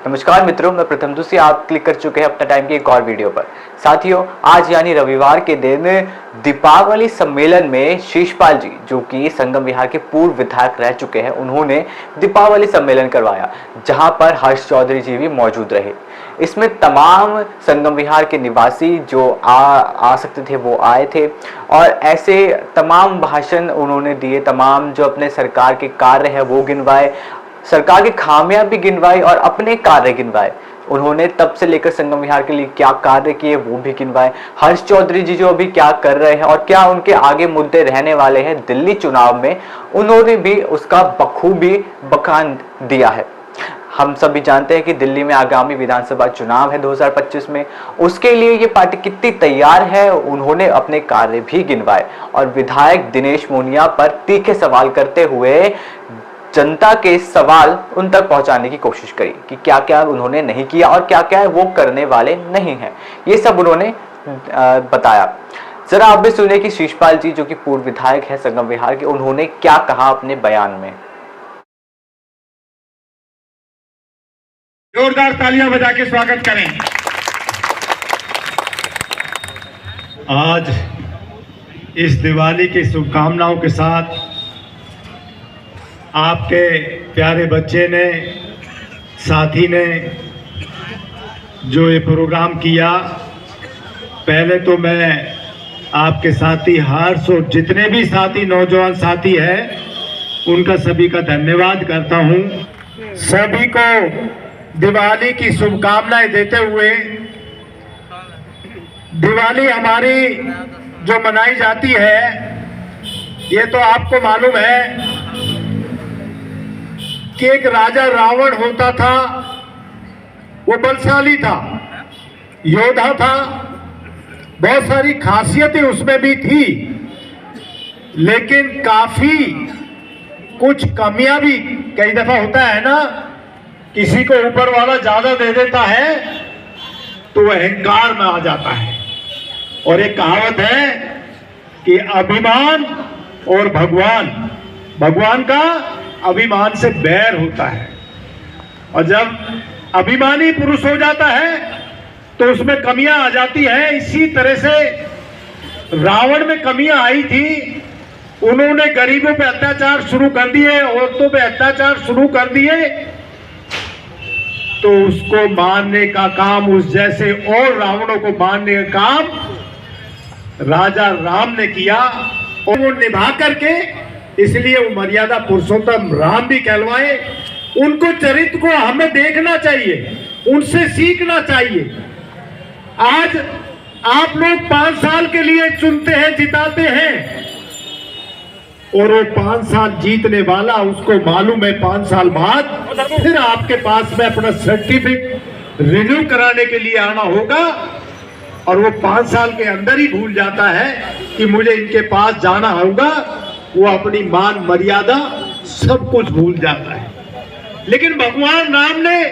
नमस्कार मित्रों, मैं प्रथम दूसरी आप क्लिक कर चुके हैं अपना टाइम की एक और वीडियो पर। साथियों, आज यानी रविवार के दिन दीपावली सम्मेलन में शीशपाल जी, जो कि संगम विहार के पूर्व विधायक रह चुके हैं, उन्होंने दीपावली सम्मेलन करवाया, जहां पर हर्ष चौधरी जी भी मौजूद रहे। इसमें तमाम संगम विहार के निवासी जो आ सकते थे वो आए थे और ऐसे तमाम भाषण उन्होंने दिए, तमाम जो अपने सरकार के कार्य है वो गिनवाए, सरकार की खामियां भी गिनवाई और अपने कार्य गिनवाए। उन्होंने तब से लेकर संगम विहार के लिए क्या कार्य किए वो भी गिनवाए। हर्ष चौधरी जी जो अभी क्या कर रहे हैं और क्या उनके आगे मुद्दे रहने वाले हैं दिल्ली चुनाव में, उन्होंने भी उसका बखूबी बखान दिया है। हम सभी जानते हैं कि दिल्ली में आगामी विधानसभा चुनाव है 2025 में, उसके लिए ये पार्टी कितनी तैयार है उन्होंने अपने कार्य भी गिनवाए और विधायक दिनेश मोनिया पर तीखे सवाल करते हुए जनता के सवाल उन तक पहुंचाने की कोशिश करी कि क्या क्या उन्होंने नहीं किया और क्या क्या वो करने वाले नहीं हैं। ये सब उन्होंने बताया। जरा आप भी सुनिए कि शीशपाल जी, जो कि पूर्व विधायक है संगम विहार के, उन्होंने क्या कहा अपने बयान में। जोरदार तालियां बजा के स्वागत करें। आज इस दिवाली की शुभकामनाओं के साथ आपके प्यारे बच्चे ने, साथी ने जो ये प्रोग्राम किया, पहले तो मैं आपके साथी हर्ष और जितने भी साथी नौजवान साथी हैं उनका सभी का धन्यवाद करता हूं। सभी को दिवाली की शुभकामनाएं देते हुए, दिवाली हमारी जो मनाई जाती है, ये तो आपको मालूम है कि एक राजा रावण होता था। वो बलशाली था, योद्धा था, बहुत सारी खासियतें उसमें भी थी, लेकिन काफी कुछ कमियां भी कई दफा होता है ना, किसी को ऊपर वाला ज्यादा दे देता है तो वह अहंकार में आ जाता है। और एक कहावत है कि अभिमान और भगवान का अभिमान से बैर होता है, और जब अभिमानी पुरुष हो जाता है तो उसमें कमियां आ जाती है। इसी तरह से रावण में कमियां आई थी। उन्होंने गरीबों पे अत्याचार शुरू कर दिए, औरतों पे अत्याचार शुरू कर दिए, तो उसको मारने का काम, उस जैसे और रावणों को मारने का काम राजा राम ने किया और वो निभा करके, इसलिए वो मर्यादा पुरुषोत्तम राम भी कहलवाए। उनको चरित्र को हमें देखना चाहिए, उनसे सीखना चाहिए। आज आप लोग 5 साल के लिए चुनते हैं, जिताते हैं, और वो 5 साल जीतने वाला, उसको मालूम है 5 साल बाद फिर आपके पास में अपना सर्टिफिकेट रिन्यू कराने के लिए आना होगा, और वो 5 साल के अंदर ही भूल जाता है कि मुझे इनके पास जाना होगा। वो अपनी मान मर्यादा सब कुछ भूल जाता है। लेकिन भगवान राम ने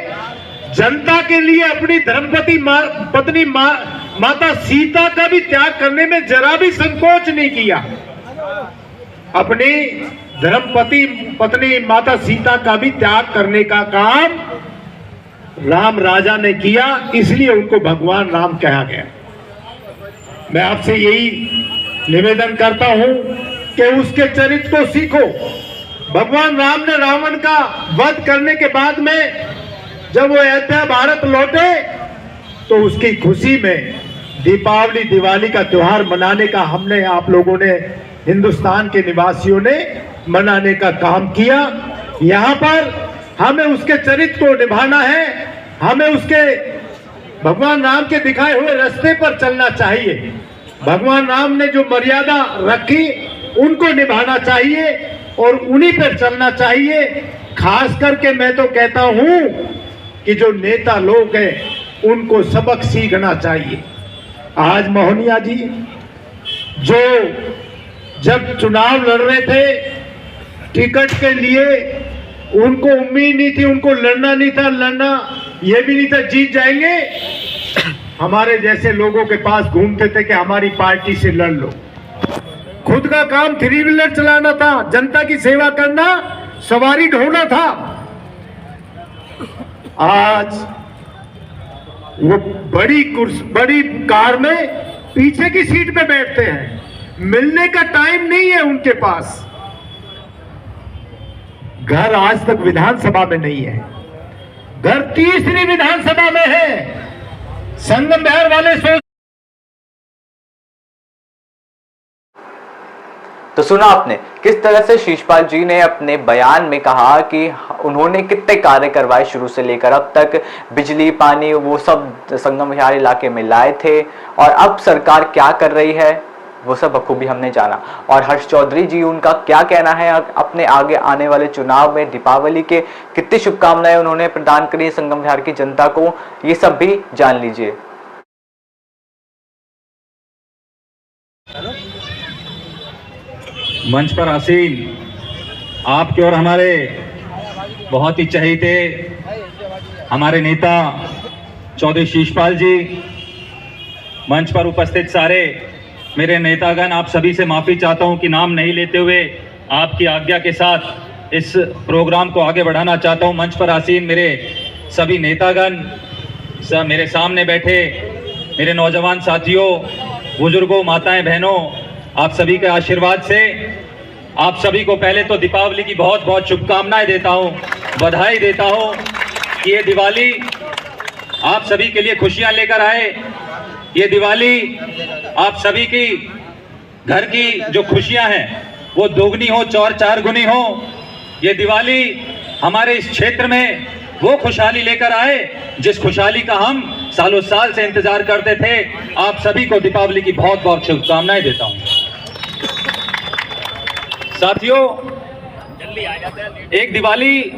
जनता के लिए अपनी धर्मपति पत्नी माता सीता का भी त्याग करने में जरा भी संकोच नहीं किया। अपनी धर्मपति पत्नी माता सीता का भी त्याग करने का काम राम राजा ने किया, इसलिए उनको भगवान राम कहा गया। मैं आपसे यही निवेदन करता हूं कि उसके चरित्र को सीखो। भगवान राम ने रावण का वध करने के बाद में जब वो अयोध्या भारत लौटे तो उसकी खुशी में दिवाली का त्योहार मनाने का हमने, आप लोगों ने, हिंदुस्तान के निवासियों ने मनाने का काम किया। यहाँ पर हमें उसके चरित्र को निभाना है, हमें उसके भगवान राम के दिखाए हुए रास्ते पर चलना चाहिए। भगवान राम ने जो मर्यादा रखी उनको निभाना चाहिए और उन्हीं पर चलना चाहिए। खास करके मैं तो कहता हूं कि जो नेता लोग हैं उनको सबक सीखना चाहिए। आज मोहनिया जी जो जब चुनाव लड़ रहे थे टिकट के लिए, उनको उम्मीद नहीं थी, उनको लड़ना नहीं था, लड़ना ये भी नहीं था जीत जाएंगे। हमारे जैसे लोगों के पास घूमते थे कि हमारी पार्टी से लड़ लो। खुद का काम 3 व्हीलर चलाना था, जनता की सेवा करना, सवारी ढोना था। आज वो बड़ी कार में पीछे की सीट पे बैठते हैं, मिलने का टाइम नहीं है उनके पास। घर आज तक विधानसभा में नहीं है, घर तीसरी विधानसभा में है। संगम बिहार वाले सोच। तो सुना आपने किस तरह से शीशपाल जी ने अपने बयान में कहा कि उन्होंने कितने कार्य करवाए शुरू से लेकर अब तक, बिजली पानी वो सब संगम विहार इलाके में लाए थे, और अब सरकार क्या कर रही है वो सब बखूबी हमने जाना। और हर्ष चौधरी जी उनका क्या कहना है अपने आगे आने वाले चुनाव में, दीपावली के कितनी शुभकामनाएं उन्होंने प्रदान करी संगम विहार की जनता को, ये सब भी जान लीजिए। मंच पर आसीन आपके और हमारे बहुत ही चहेते हमारे नेता चौधरी शीशपाल जी, मंच पर उपस्थित सारे मेरे नेतागण, आप सभी से माफ़ी चाहता हूं कि नाम नहीं लेते हुए आपकी आज्ञा के साथ इस प्रोग्राम को आगे बढ़ाना चाहता हूं। मंच पर आसीन मेरे सभी नेतागण, मेरे सामने बैठे मेरे नौजवान साथियों, बुजुर्गों, माताएं, बहनों, आप सभी के आशीर्वाद से आप सभी को पहले तो दीपावली की बहुत बहुत शुभकामनाएं देता हूं, बधाई देता हूं कि ये दिवाली आप सभी के लिए खुशियां लेकर आए। ये दिवाली आप सभी की घर की जो खुशियां हैं वो दोगुनी हो, चार गुनी हो। ये दिवाली हमारे इस क्षेत्र में वो खुशहाली लेकर आए जिस खुशहाली का हम सालों साल से इंतजार करते थे। आप सभी को दीपावली की बहुत बहुत शुभकामनाएं देता हूं। साथियों, एक दिवाली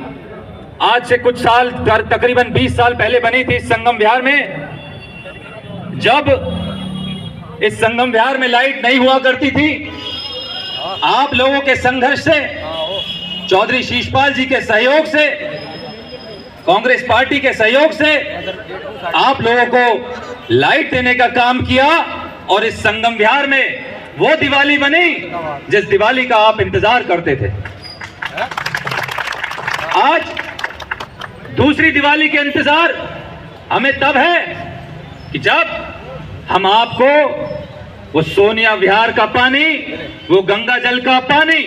आज से कुछ साल, तकरीबन 20 साल पहले बनी थी संगम विहार में, जब इस संगम विहार में लाइट नहीं हुआ करती थी। आप लोगों के संघर्ष से, चौधरी शीशपाल जी के सहयोग से, कांग्रेस पार्टी के सहयोग से आप लोगों को लाइट देने का काम किया और इस संगम विहार में वो दिवाली बनी जिस दिवाली का आप इंतजार करते थे। आज दूसरी दिवाली के इंतजार हमें तब है कि जब हम आपको वो सोनिया विहार का पानी, वो गंगा जल का पानी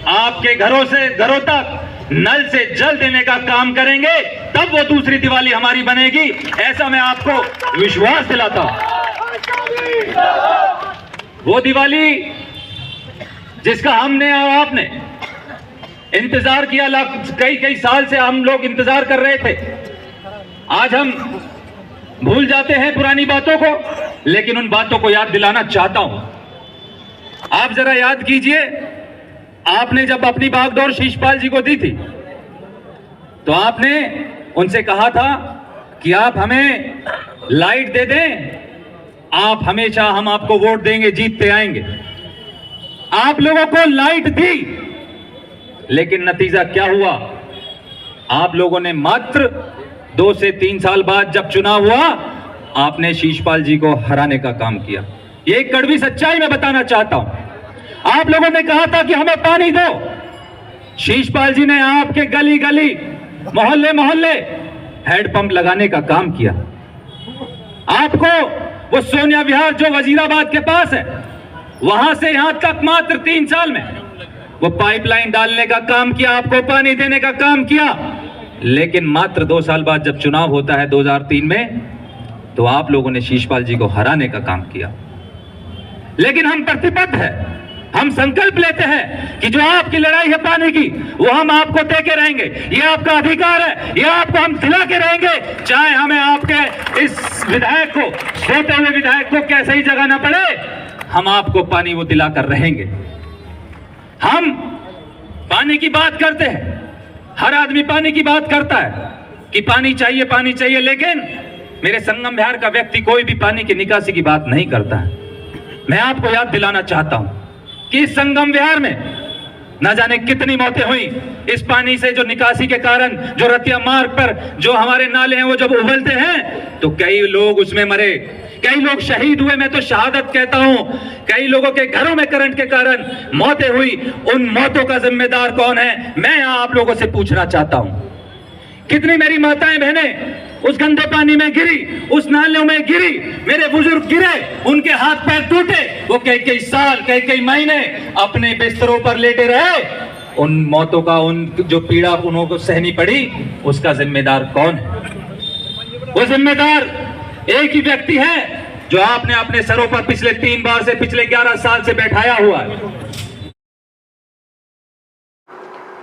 आपके घरों से घरों तक नल से जल देने का काम करेंगे, तब वो दूसरी दिवाली हमारी बनेगी। ऐसा मैं आपको विश्वास दिलाता हूं। वो दिवाली जिसका हमने और आपने इंतजार किया, कई साल से हम लोग इंतजार कर रहे थे। आज हम भूल जाते हैं पुरानी बातों को, लेकिन उन बातों को याद दिलाना चाहता हूं। आप जरा याद कीजिए, आपने जब अपनी बागडोर शीशपाल जी को दी थी तो आपने उनसे कहा था कि आप हमें लाइट दे दें, आप हमेशा, हम आपको वोट देंगे, जीतते आएंगे। आप लोगों को लाइट दी, लेकिन नतीजा क्या हुआ? आप लोगों ने मात्र 2 से 3 साल बाद जब चुनाव हुआ, आपने शीशपाल जी को हराने का काम किया। ये एक कड़वी सच्चाई मैं बताना चाहता हूं। आप लोगों ने कहा था कि हमें पानी दो, शीशपाल जी ने आपके गली गली, मोहल्ले मोहल्ले हैंडपंप लगाने का काम किया। आपको वो सोनिया विहार जो वजीराबाद के पास है, वहां से यहां तक मात्र 3 साल में वो पाइपलाइन डालने का काम किया, आपको पानी देने का काम किया। लेकिन मात्र 2 साल बाद जब चुनाव होता है 2003 में, तो आप लोगों ने शीशपाल जी को हराने का काम किया। लेकिन हम प्रतिबद्ध है, हम संकल्प लेते हैं कि जो आपकी लड़ाई है पानी की, वो हम आपको दे के रहेंगे। ये आपका अधिकार है, ये आपको हम दिला के रहेंगे, चाहे हमें आपके इस विधायक को, सोते हुए विधायक को कैसे ही जगह ना पड़े, हम आपको पानी वो दिला कर रहेंगे। हम पानी की बात करते हैं, हर आदमी पानी की बात करता है कि पानी चाहिए, पानी चाहिए, लेकिन मेरे संगम विहार का व्यक्ति कोई भी पानी की निकासी की बात नहीं करता है। मैं आपको याद दिलाना चाहता हूं कि इस संगम विहार में न जाने कितनी मौतें हुई इस पानी से, जो निकासी के कारण, जो रतिया मार्ग पर जो हमारे नाले हैं वो जब उबलते हैं तो कई लोग उसमें मरे, कई लोग शहीद हुए। मैं तो शहादत कहता हूं। कई लोगों के घरों में करंट के कारण मौतें हुई। उन मौतों का जिम्मेदार कौन है? मैं यहां आप लोगों से पूछना चाहता हूं। कितनी मेरी माताएं बहनें उस गंदे पानी में गिरी, उस नालियों में गिरी, मेरे बुजुर्ग गिरे, उनके हाथ पैर टूटे, वो कई साल कई महीने अपने बिस्तरों पर लेटे रहे। उन मौतों का, उन जो पीड़ा उनको सहनी पड़ी, उसका जिम्मेदार कौन है? वो जिम्मेदार एक ही व्यक्ति है जो आपने अपने सरों पर पिछले 3 बार से, पिछले 11 साल से बैठाया हुआ है।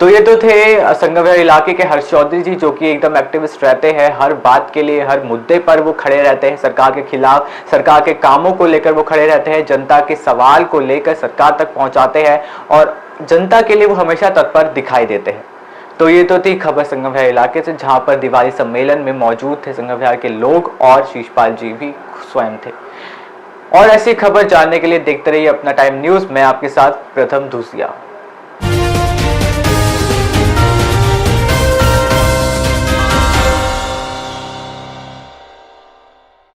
तो ये तो थे संगम विहार इलाके के हर्ष चौधरी जी, जो कि एकदम एक्टिविस्ट रहते हैं। हर बात के लिए, हर मुद्दे पर वो खड़े रहते हैं, सरकार के खिलाफ, सरकार के कामों को लेकर वो खड़े रहते हैं, जनता के सवाल को लेकर सरकार तक पहुंचाते हैं और जनता के लिए वो हमेशा तत्पर दिखाई देते हैं। तो ये तो थी खबर संगम विहार इलाके से, जहां पर दिवाली सम्मेलन में मौजूद थे संगम विहार के लोग और शीशपाल जी भी स्वयं थे। और ऐसी खबर जानने के लिए देखते रहिए अपना टाइम न्यूज। मैं आपके साथ प्रथम धूसिया।